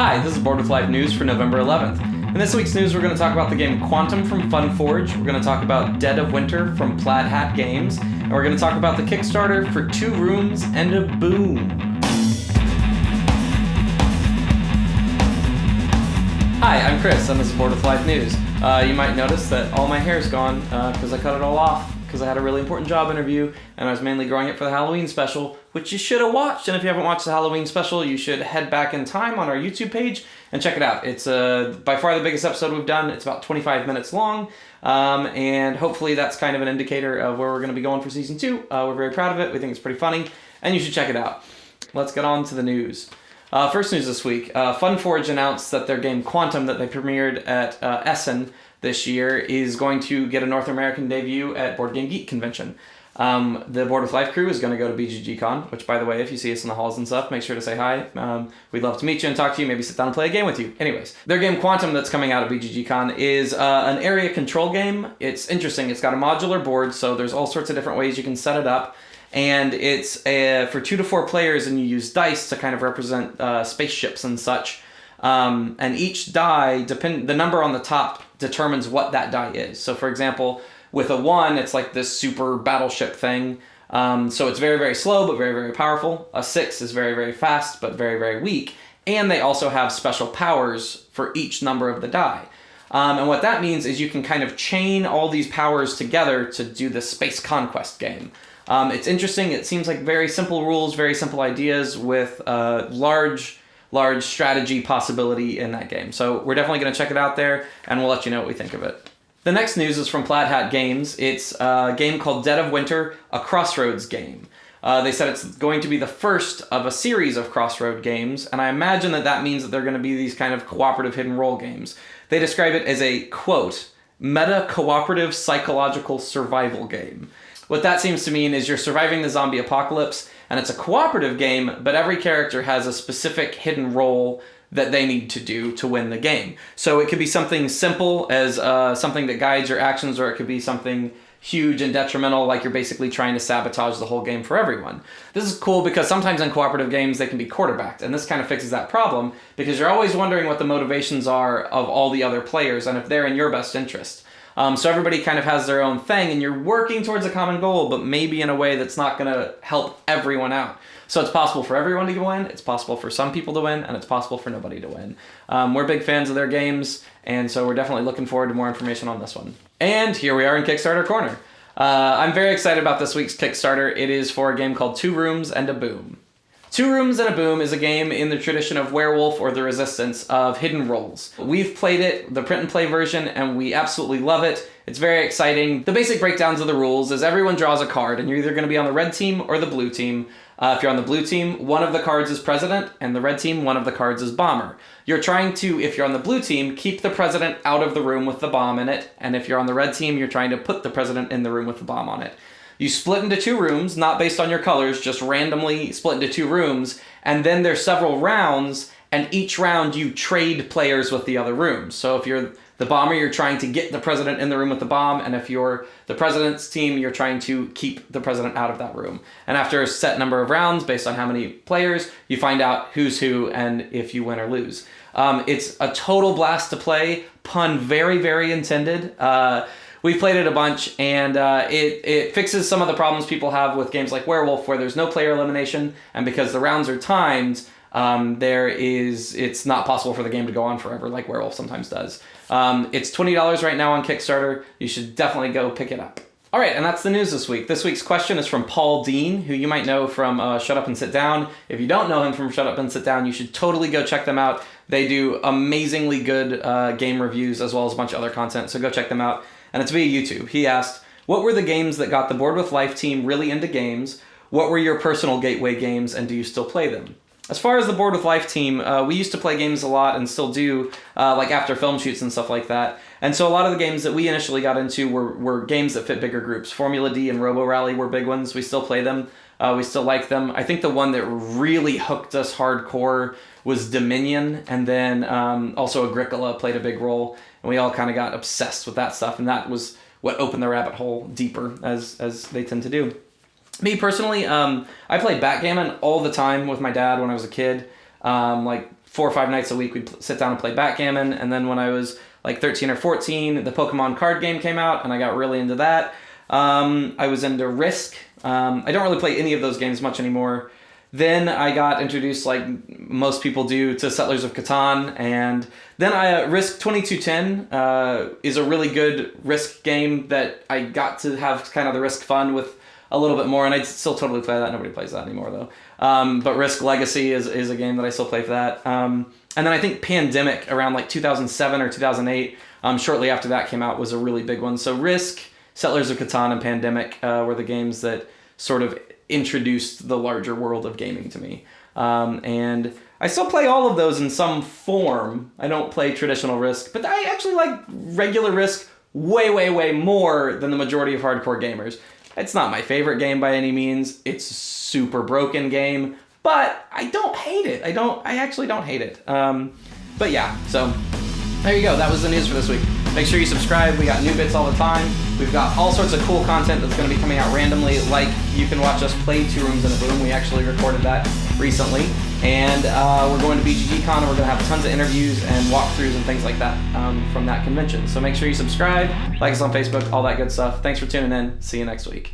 Hi, this is Board with Life News for November 11th. In this week's news, we're going to talk about the game Quantum from Forage. We're going to talk about Dead of Winter from Plaid Hat Games. And we're going to talk about the Kickstarter for 2 Rooms and a Boom. Hi, I'm Chris, and this is Board with Life News. You might notice that all my hair is gone because I cut it all off because I had a really important job interview, and I was mainly growing it for the Halloween special, which you should have watched. And if you haven't watched the Halloween special, you should head back in time on our YouTube page and check it out. It's by far the biggest episode we've done. It's about 25 minutes long, and hopefully that's kind of an indicator of where we're going to be going for Season 2. We're very proud of it. We think it's pretty funny, and you should check it out. Let's get on to the news. First news this week, Forage announced that their game Quantum that they premiered at Essen this year is going to get a North American debut at Board Game Geek Convention. The Board with Life crew is going to go to BGGCon, which, by the way, if you see us in the halls and stuff, make sure to say hi. We'd love to meet you and talk to you, maybe sit down and play a game with you. Anyways, their game Quantum that's coming out at BGGCon is an area control game. It's interesting. It's got a modular board, so there's all sorts of different ways you can set it up. And it's for 2 to 4 players, and you use dice to kind of represent spaceships and such. And each die, the number on the top determines what that die is. So, for example, with a 1, it's like this super battleship thing. So it's very, very slow, but very, very powerful. A 6 is very, very fast, but very, very weak. And they also have special powers for each number of the die. And what that means is you can kind of chain all these powers together to do the Space Conquest game. It's interesting. It seems like very simple rules, very simple ideas with large strategy possibility in that game. So we're definitely going to check it out there, and we'll let you know what we think of it. The next news is from Plaid Hat Games. It's a game called Dead of Winter, a Crossroads game. They said it's going to be the first of a series of Crossroad games, and I imagine that means that they're going to be these kind of cooperative hidden role games. They describe it as a, quote, meta-cooperative psychological survival game. What that seems to mean is you're surviving the zombie apocalypse, and it's a cooperative game, but every character has a specific hidden role that they need to do to win the game. So it could be something simple as something that guides your actions, or it could be something huge and detrimental, like you're basically trying to sabotage the whole game for everyone. This is cool because sometimes in cooperative games they can be quarterbacked, and this kind of fixes that problem because you're always wondering what the motivations are of all the other players and if they're in your best interest. So everybody kind of has their own thing, and you're working towards a common goal, but maybe in a way that's not going to help everyone out. So it's possible for everyone to win, it's possible for some people to win, and it's possible for nobody to win. We're big fans of their games, and so we're definitely looking forward to more information on this one. And here we are in Kickstarter Corner. I'm very excited about this week's Kickstarter. It is for a game called 2 Rooms and a Boom. 2 Rooms and a Boom is a game in the tradition of Werewolf or the Resistance of hidden roles. We've played it, the print and play version, and we absolutely love it. It's very exciting. The basic breakdowns of the rules is everyone draws a card, and you're either going to be on the red team or the blue team. If you're on the blue team, one of the cards is president, and the red team, one of the cards is bomber. You're trying to, if you're on the blue team, keep the president out of the room with the bomb in it, and if you're on the red team, you're trying to put the president in the room with the bomb on it. You split into 2 rooms, not based on your colors, just randomly split into 2 rooms, and then there's several rounds, and each round you trade players with the other rooms. So if you're the bomber, you're trying to get the president in the room with the bomb, and if you're the president's team, you're trying to keep the president out of that room. And after a set number of rounds, based on how many players, you find out who's who and if you win or lose. It's a total blast to play, pun very, very intended. We've played it a bunch, and it fixes some of the problems people have with games like Werewolf, where there's no player elimination, and because the rounds are timed, it's not possible for the game to go on forever like Werewolf sometimes does. It's $20 right now on Kickstarter. You should definitely go pick it up. All right, and that's the news this week. This week's question is from Paul Dean, who you might know from Shut Up and Sit Down. If you don't know him from Shut Up and Sit Down, you should totally go check them out. They do amazingly good game reviews as well as a bunch of other content, so go check them out. And it's via YouTube. He asked, what were the games that got the Board with Life team really into games? What were your personal gateway games, and do you still play them? As far as the Board with Life team, we used to play games a lot and still do, like after film shoots and stuff like that. And so a lot of the games that we initially got into were games that fit bigger groups. Formula D and Robo Rally were big ones. We still play them. We still like them. I think the one that really hooked us hardcore was Dominion, and then also Agricola played a big role, and we all kind of got obsessed with that stuff, and that was what opened the rabbit hole deeper, as they tend to do. Me personally, I played backgammon all the time with my dad when I was a kid, like 4 or 5 nights a week, we'd sit down and play backgammon. And then when I was like 13 or 14, the Pokemon card game came out, and I got really into that. I was into Risk. I don't really play any of those games much anymore. Then I got introduced, like most people do, to Settlers of Catan, and then Risk 2210 is a really good Risk game that I got to have kind of the Risk fun with a little bit more, and I still totally play that. Nobody plays that anymore, though. But Risk Legacy is a game that I still play for that. And then I think Pandemic around like 2007 or 2008, shortly after that came out, was a really big one. So Risk, Settlers of Catan, and Pandemic were the games that sort of introduced the larger world of gaming to me. And I still play all of those in some form. I don't play traditional Risk, but I actually like regular Risk way, way, way more than the majority of hardcore gamers. It's not my favorite game by any means. It's a super broken game, but I don't hate it. I actually don't hate it. But yeah, so there you go. That was the news for this week. Make sure you subscribe. We got new bits all the time. We've got all sorts of cool content that's going to be coming out randomly, like you can watch us play Two Rooms in a Boom. We actually recorded that recently. And we're going to BGGCon, and we're going to have tons of interviews and walkthroughs and things like that from that convention. So make sure you subscribe, like us on Facebook, all that good stuff. Thanks for tuning in. See you next week.